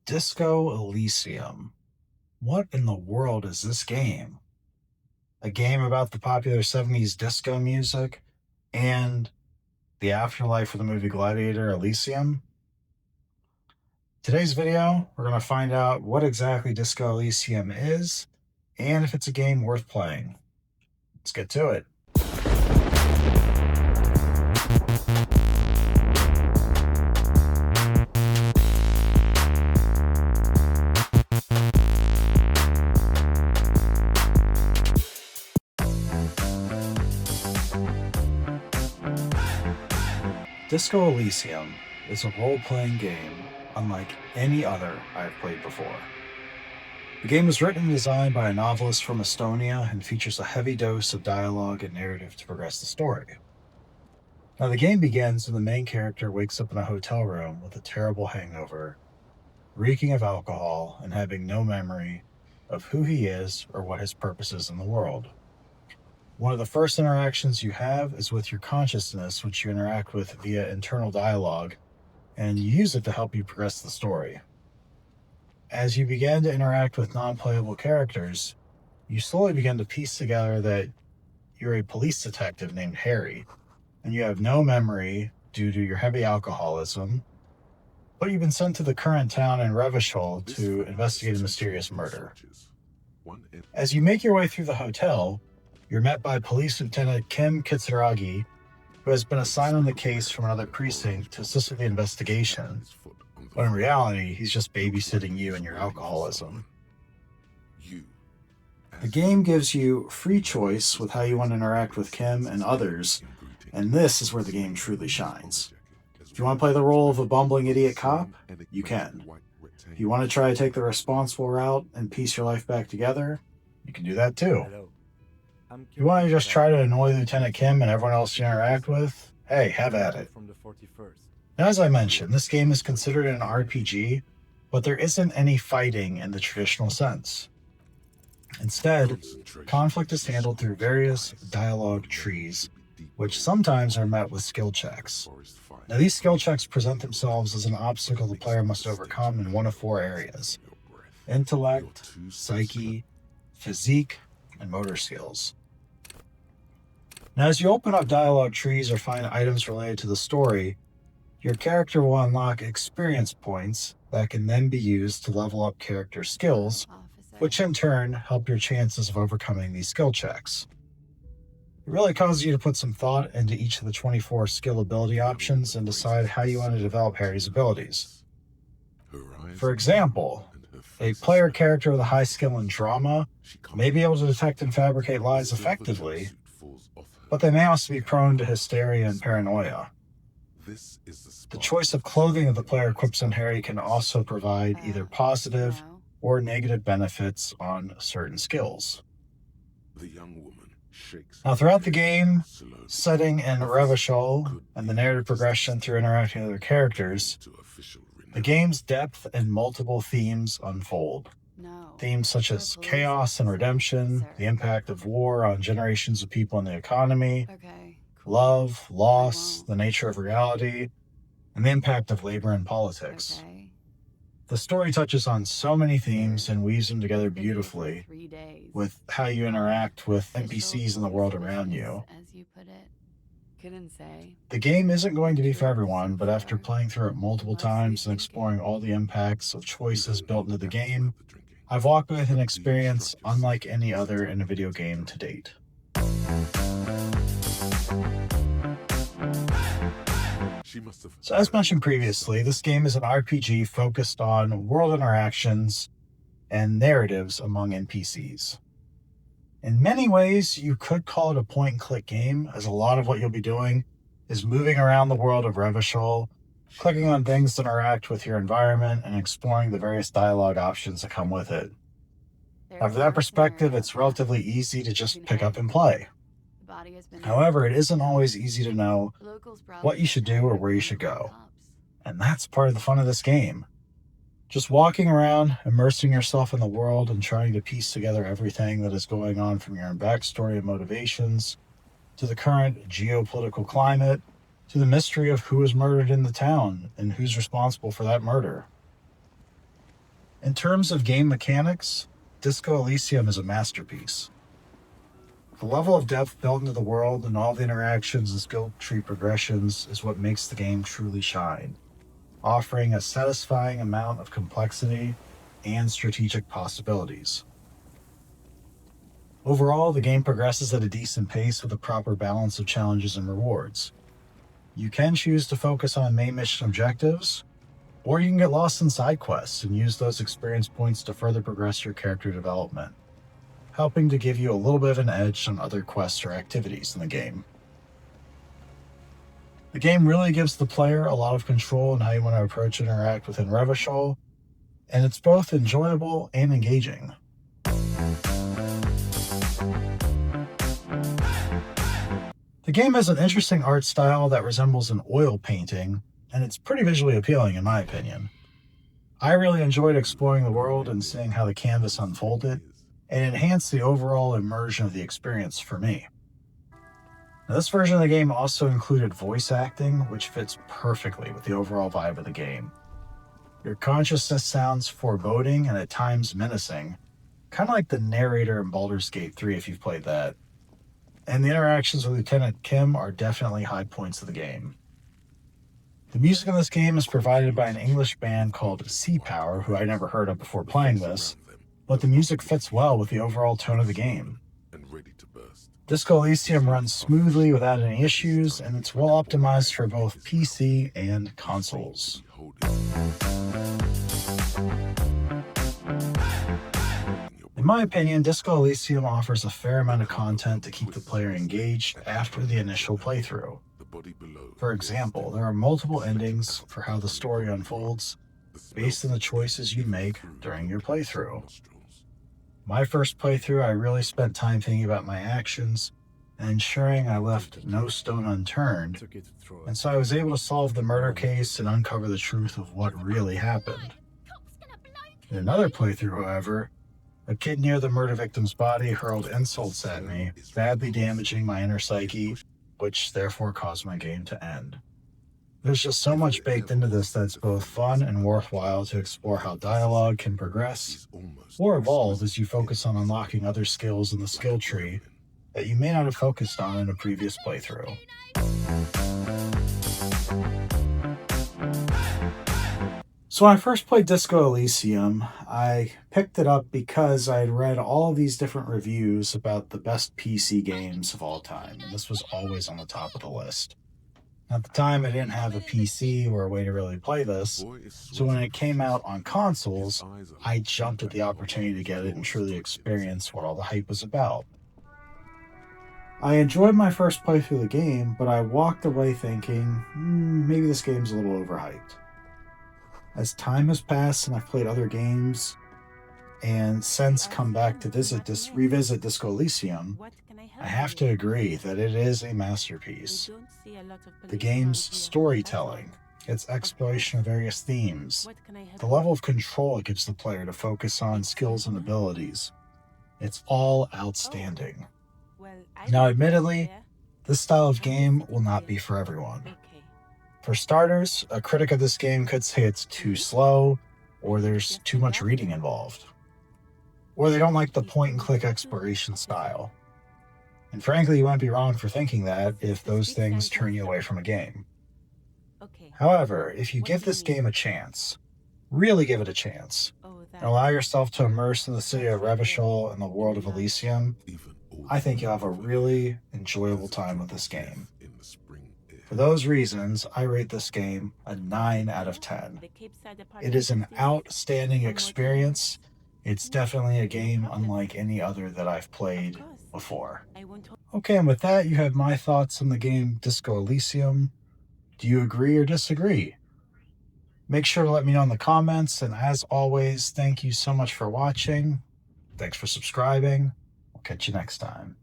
Disco Elysium. What in the world is this game? A game about the popular 70s disco music and the afterlife of the movie Gladiator Elysium? Today's video, we're going to find out what exactly Disco Elysium is and if it's a game worth playing. Let's get to it. Disco Elysium is a role-playing game unlike any other I have played before. The game was written and designed by a novelist from Estonia and features a heavy dose of dialogue and narrative to progress the story. Now, the game begins when the main character wakes up in a hotel room with a terrible hangover, reeking of alcohol and having no memory of who he is or what his purpose is in the world. One of the first interactions you have is with your consciousness, which you interact with via internal dialogue, and you use it to help you progress the story. As you begin to interact with non-playable characters, you slowly begin to piece together that you're a police detective named Harry, and you have no memory due to your heavy alcoholism, but you've been sent to the current town in Revachol to investigate a mysterious murder. As you make your way through the hotel, you're met by Police Lieutenant Kim Kitsuragi, who has been assigned on the case from another precinct to assist with the investigation, when in reality, he's just babysitting you and your alcoholism. The game gives you free choice with how you want to interact with Kim and others, and this is where the game truly shines. If you want to play the role of a bumbling idiot cop, you can. If you want to try to take the responsible route and piece your life back together, you can do that too. If you want to just try to annoy Lieutenant Kim and everyone else you interact with, hey, have at it. Now, as I mentioned, this game is considered an RPG, but there isn't any fighting in the traditional sense. Instead, conflict is handled through various dialogue trees, which sometimes are met with skill checks. Now, these skill checks present themselves as an obstacle the player must overcome in one of four areas: intellect, psyche, physique, and motor skills. Now, as you open up dialogue trees or find items related to the story, your character will unlock experience points that can then be used to level up character skills, which in turn help your chances of overcoming these skill checks. It really causes you to put some thought into each of the 24 skill ability options and decide how you want to develop Harry's abilities. For example, a player character with a high skill in drama may be able to detect and fabricate lies effectively, but they may also be prone to hysteria and paranoia. The choice of clothing that the player equips on Harry can also provide either positive or negative benefits on certain skills. Now, throughout the game, setting in Revachol, and the narrative progression through interacting with other characters, the game's depth and multiple themes unfold. Themes such as chaos and redemption, the impact of war on generations of people and the economy, love, loss, the nature of reality, and the impact of labor and politics. The story touches on so many themes and weaves them together beautifully with how you interact with NPCs in the world around you. The game isn't going to be for everyone, but after playing through it multiple times and exploring all the impacts of choices built into the game, I've walked away with an experience unlike any other in a video game to date. So, as mentioned previously, this game is an RPG focused on world interactions and narratives among NPCs. In many ways, you could call it a point-and-click game, as a lot of what you'll be doing is moving around the world of Revachol, clicking on things to interact with your environment, and exploring the various dialogue options that come with it. Now, from that perspective, it's relatively easy to just pick up and play. However, it isn't always easy to know what you should do or where you should go. And that's part of the fun of this game. Just walking around, immersing yourself in the world, and trying to piece together everything that is going on from your own backstory and motivations, to the current geopolitical climate, to the mystery of who was murdered in the town and who's responsible for that murder. In terms of game mechanics, Disco Elysium is a masterpiece. The level of depth built into the world and all the interactions and skill tree progressions is what makes the game truly shine, offering a satisfying amount of complexity and strategic possibilities. Overall, the game progresses at a decent pace with a proper balance of challenges and rewards. You can choose to focus on main mission objectives, or you can get lost in side quests and use those experience points to further progress your character development, helping to give you a little bit of an edge on other quests or activities in the game. The game really gives the player a lot of control in how you want to approach and interact within Revachol, and it's both enjoyable and engaging. The game has an interesting art style that resembles an oil painting, and it's pretty visually appealing in my opinion. I really enjoyed exploring the world and seeing how the canvas unfolded, and enhanced the overall immersion of the experience for me. Now, this version of the game also included voice acting, which fits perfectly with the overall vibe of the game. Your consciousness sounds foreboding and at times menacing, kind of like the narrator in Baldur's Gate 3 if you've played that. And the interactions with Lieutenant Kim are definitely high points of the game. The music in this game is provided by an English band called Sea Power, who I never heard of before playing this, but the music fits well with the overall tone of the game. Disco Elysium runs smoothly without any issues, and it's well optimized for both PC and consoles. In my opinion, Disco Elysium offers a fair amount of content to keep the player engaged after the initial playthrough. For example, there are multiple endings for how the story unfolds based on the choices you make during your playthrough. My first playthrough, I really spent time thinking about my actions and ensuring I left no stone unturned, and so I was able to solve the murder case and uncover the truth of what really happened. In another playthrough, however, a kid near the murder victim's body hurled insults at me, badly damaging my inner psyche, which therefore caused my game to end. There's just so much baked into this that's both fun and worthwhile to explore how dialogue can progress or evolve as you focus on unlocking other skills in the skill tree that you may not have focused on in a previous playthrough. So when I first played Disco Elysium, I picked it up because I had read all of these different reviews about the best PC games of all time, and this was always on the top of the list. At the time, I didn't have a PC or a way to really play this, so when it came out on consoles, I jumped at the opportunity to get it and truly experience what all the hype was about. I enjoyed my first playthrough of the game, but I walked away thinking, maybe this game's a little overhyped. As time has passed and I've played other games, and since come back to revisit Disco Elysium, I have to agree that it is a masterpiece. The game's storytelling, its exploration of various themes, the level of control it gives the player to focus on skills and abilities, it's all outstanding. Now, admittedly, this style of game will not be for everyone. For starters, a critic of this game could say it's too slow, or there's too much reading involved, or they don't like the point-and-click exploration style. And frankly, you wouldn't be wrong for thinking that if those things turn you away from a game. However, if you give this game a chance, really give it a chance, and allow yourself to immerse in the city of Revachol and the world of Elysium, I think you'll have a really enjoyable time with this game. For those reasons, I rate this game a 9 out of 10. It is an outstanding experience. It's definitely a game unlike any other that I've played before. Okay, and with that, you have my thoughts on the game Disco Elysium. Do you agree or disagree? Make sure to let me know in the comments, and as always, thank you so much for watching. Thanks for subscribing. We'll catch you next time.